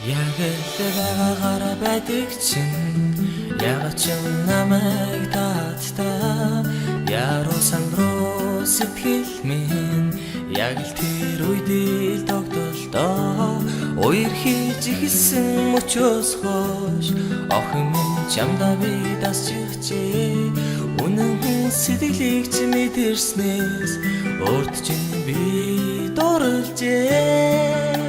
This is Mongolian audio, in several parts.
Яг л байгаагаар байдаг чинь яг ч намайг таатаа ярусан руу сэтгэл минь яг л тэр үед л тогтолдоо уяр хийж ихсэн мөчөөс хойш охин минь чамдаа би дасчихжээ үнэн сэтгэлийг ч мэдэрснээс өөрт чинь би дурлжээ.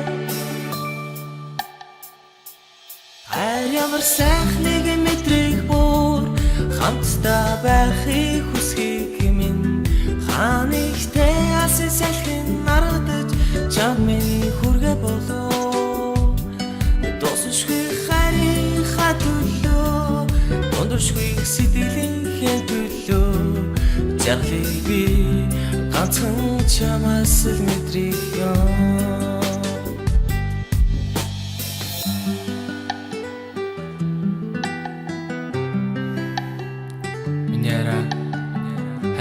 Ямар сайхныг мэдрэх бүр хамтдаа байхыг хүсхийг минь хаана ихтэй алсын салхин наргадаж чам минь хүргэ болоо дуусшгүй харин хатулоо дундушгүй сэтгэлийн хэлбэлөө зарлиг би ганцхан чамаас л мэдрэх юм.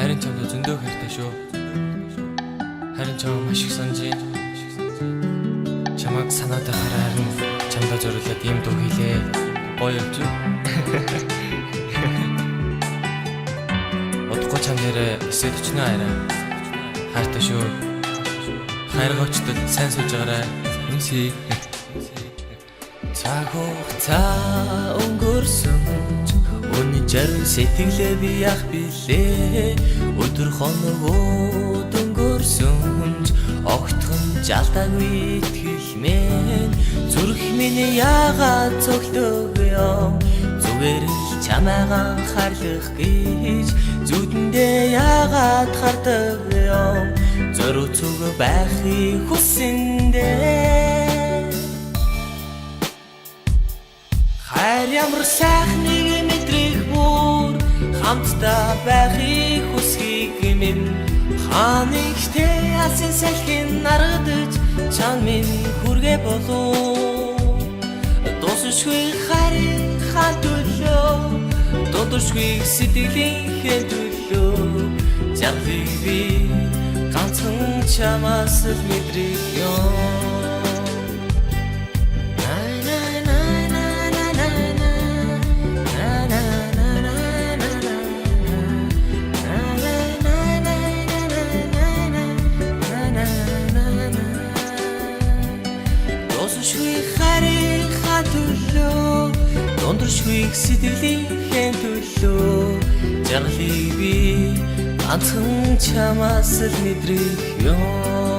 Харин чамд зөндөө хайртай шүү. Харин чам маш их санаж байна. Чамайг санаатай харин чамдаа зориулаад ийм дуу хийлээ. Гоё явж юу? Удахгүй чам нэрээ эсээд өчнөө арай. Хайртай шүү. Хайргоочдод сайн сууж байгаарай. Үнсий. Цаг хугацаа өнгөрсөн Үнжэр сэтгэлээ би ях билээ өдөр хоногуд өнгөрсөн огтхон жалтаагүй итгэлмэн зүрх минь яагаад цогтөөгөө зүгээр л чамайгаа харлах гэж зүудэндээ яагаад хардаг юм зориу зүг байхыг хүсэндээ хайр ямар сайхныг хамтдаа байхыг хүсхийг минь хаана ихтэй алсын салхин наргадаж чам минь хүргэ болоо дуусшгүй харин хатулоо дундушгүй сэтгэлийн хэлбэлөө зарлиг би ганцхан чамаас л мэдрэх юм. Дундушгүй сэтгэлийн төлөө зарлиг би ганцхан чамаас л мэдрэх юм.